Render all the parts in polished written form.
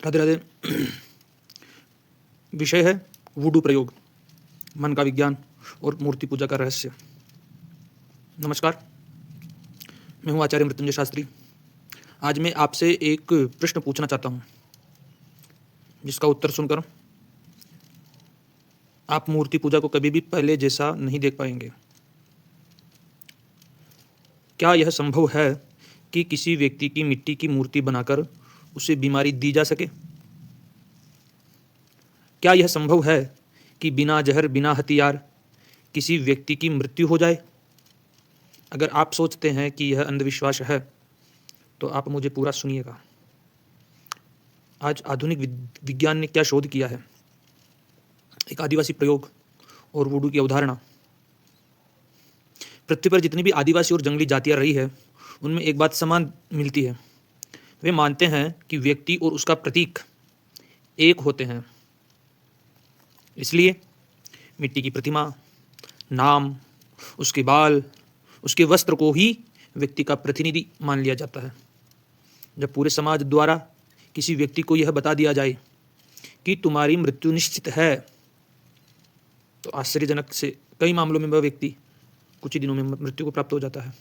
राधे राधे। विषय है वुडू प्रयोग, मन का विज्ञान और मूर्ति पूजा का रहस्य। नमस्कार, मैं हूं आचार्य मृत्युंजय शास्त्री। आज मैं आपसे एक प्रश्न पूछना चाहता हूं, जिसका उत्तर सुनकर आप मूर्ति पूजा को कभी भी पहले जैसा नहीं देख पाएंगे। क्या यह संभव है कि किसी व्यक्ति की मिट्टी की मूर्ति बनाकर उसे बीमारी दी जा सके? क्या यह संभव है कि बिना जहर, बिना हथियार किसी व्यक्ति की मृत्यु हो जाए? अगर आप सोचते हैं कि यह अंधविश्वास है, तो आप मुझे पूरा सुनिएगा। आज आधुनिक विज्ञान ने क्या शोध किया है, एक आदिवासी प्रयोग और वुडू की अवधारणा। पृथ्वी पर जितनी भी आदिवासी और जंगली जातियां रही है, उनमें एक बात समान मिलती है। वे मानते हैं कि व्यक्ति और उसका प्रतीक एक होते हैं। इसलिए मिट्टी की प्रतिमा, नाम, उसके बाल, उसके वस्त्र को ही व्यक्ति का प्रतिनिधि मान लिया जाता है। जब पूरे समाज द्वारा किसी व्यक्ति को यह बता दिया जाए कि तुम्हारी मृत्यु निश्चित है, तो आश्चर्यजनक से कई मामलों में वह व्यक्ति कुछ ही दिनों में मृत्यु को प्राप्त हो जाता है।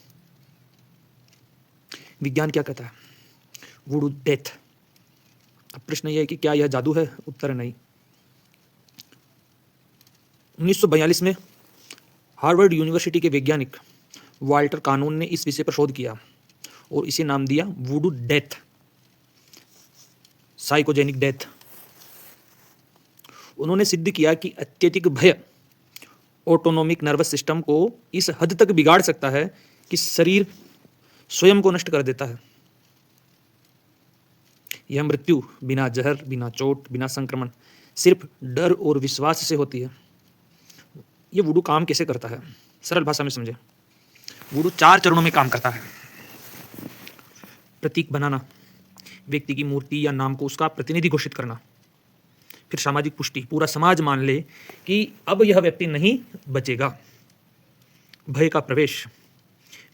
विज्ञान क्या कहता है? वुडू डेथ। अब प्रश्न यह है कि क्या यह जादू है? उत्तर नहीं। 1942 में हार्वर्ड यूनिवर्सिटी के वैज्ञानिक वाल्टर कानून ने इस विषय पर शोध किया और इसे नाम दिया वुडू डेथ, साइकोजेनिक डेथ। उन्होंने सिद्ध किया कि अत्यधिक भय ऑटोनोमिक नर्वस सिस्टम को इस हद तक बिगाड़ सकता है कि शरीर स्वयं को नष्ट कर देता है। यह मृत्यु बिना जहर, बिना चोट, बिना संक्रमण, सिर्फ डर और विश्वास से होती है। यह वुडू काम कैसे करता है? सरल भाषा में समझे। वुडू 4 चरणों में काम करता है। प्रतीक बनाना, व्यक्ति की मूर्ति या नाम को उसका प्रतिनिधि घोषित करना। फिर सामाजिक पुष्टि, पूरा समाज मान ले कि अब यह व्यक्ति नहीं बचेगा। भय का प्रवेश,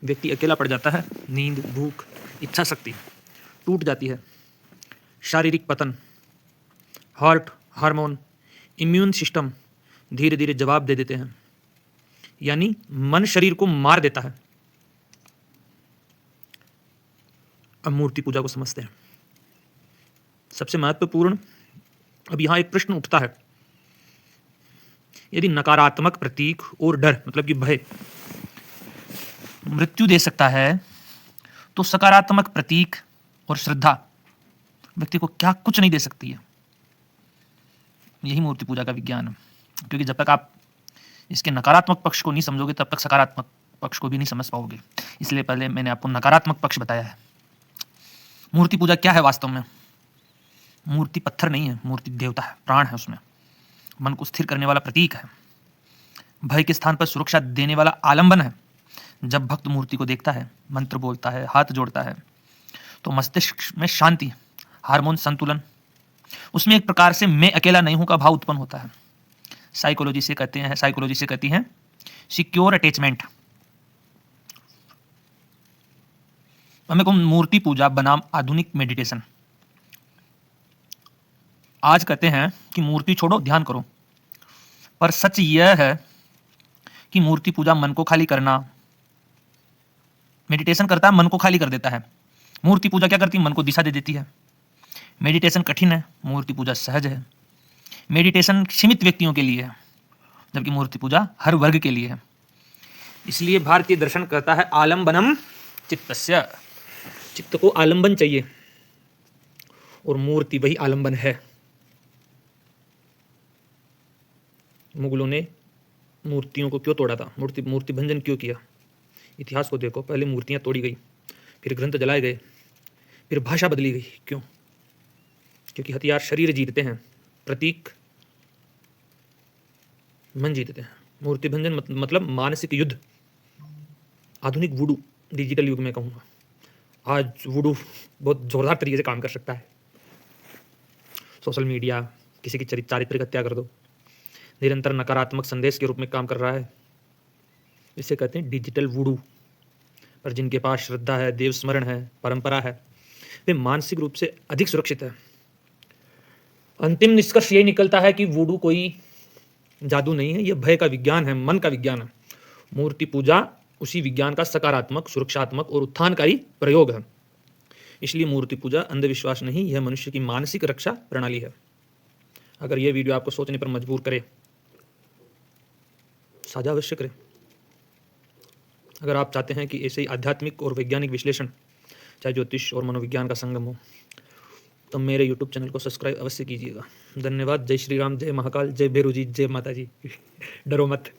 व्यक्ति अकेला पड़ जाता है। नींद, भूख, इच्छा शक्ति टूट जाती है। शारीरिक पतन, हार्ट, हार्मोन, इम्यून सिस्टम धीरे धीरे जवाब दे देते हैं, यानी मन शरीर को मार देता है। अब मूर्ति पूजा को समझते हैं। सबसे महत्वपूर्ण, अब यहां एक प्रश्न उठता है, यदि नकारात्मक प्रतीक और डर, मतलब कि भय, मृत्यु दे सकता है, तो सकारात्मक प्रतीक और श्रद्धा व्यक्ति को क्या कुछ नहीं दे सकती है। यही मूर्ति पूजा का विज्ञान है। क्योंकि जब तक आप इसके नकारात्मक पक्ष को नहीं समझोगे, तब तक सकारात्मक पक्ष को भी नहीं समझ पाओगे। इसलिए पहले मैंने आपको नकारात्मक पक्ष बताया है। मूर्ति पूजा क्या है वास्तव में? मूर्ति पत्थर नहीं है, मूर्ति देवता है, प्राण है उसमें। मन को स्थिर करने वाला प्रतीक है। भय के स्थान पर सुरक्षा देने वाला आलंबन है। जब भक्त मूर्ति को देखता है, मंत्र बोलता है, हाथ जोड़ता है, तो मस्तिष्क में शांति, हार्मोन संतुलन, उसमें एक प्रकार से मैं अकेला नहीं हूं का भाव उत्पन्न होता है। साइकोलॉजी से कहती हैं सिक्योर अटैचमेंट। हमें को मूर्ति पूजा बनाम आधुनिक मेडिटेशन। आज कहते हैं कि मूर्ति छोड़ो, ध्यान करो, पर सच यह है कि मूर्ति पूजा मन को खाली करना, मेडिटेशन करता है मन को खाली कर देता है। मूर्ति पूजा क्या करती है? मन को दिशा दे देती है। मेडिटेशन कठिन है, मूर्ति पूजा सहज है। मेडिटेशन सीमित व्यक्तियों के लिए है, जबकि मूर्ति पूजा हर वर्ग के लिए है। इसलिए भारतीय दर्शन कहता है आलंबनम चित्तस्य, चित्त को आलंबन चाहिए, और मूर्ति वही आलंबन है। मुगलों ने मूर्तियों को क्यों तोड़ा था? मूर्ति भंजन क्यों किया? इतिहास को देखो। पहले मूर्तियां तोड़ी गई, फिर ग्रंथ जलाए गए, फिर भाषा बदली गई। क्यों? क्योंकि हथियार शरीर जीतते हैं, प्रतीक मन जीतते हैं। मूर्ति भंजन मतलब मानसिक युद्ध। आधुनिक वुडू, डिजिटल युग में कहूँगा, आज वुडू बहुत जोरदार तरीके से काम कर सकता है। सोशल मीडिया किसी की चारित्रिक हत्या कर दो, निरंतर नकारात्मक संदेश के रूप में काम कर रहा है। इसे कहते हैं डिजिटल वुडू। पर जिनके पास श्रद्धा है, देव स्मरण है, परंपरा है, वे मानसिक रूप से अधिक सुरक्षित है। अंतिम निष्कर्ष ये निकलता है कि वुडू कोई जादू नहीं है, यह भय का विज्ञान है, मन का विज्ञान है। मूर्ति पूजा उसी विज्ञान का सकारात्मक, सुरक्षात्मक और उत्थानकारी प्रयोग है। इसलिए मूर्ति पूजा अंधविश्वास नहीं, यह मनुष्य की मानसिक रक्षा प्रणाली है। अगर यह वीडियो आपको सोचने पर मजबूर करे, साझा अवश्य करें। अगर आप चाहते हैं कि ऐसे ही आध्यात्मिक और वैज्ञानिक विश्लेषण, चाहे ज्योतिष और मनोविज्ञान का संगम हो, तो मेरे यूट्यूब चैनल को सब्सक्राइब अवश्य कीजिएगा। धन्यवाद। जय श्री राम, जय महाकाल, जय भैरू जी, जय माता जी। डरो मत।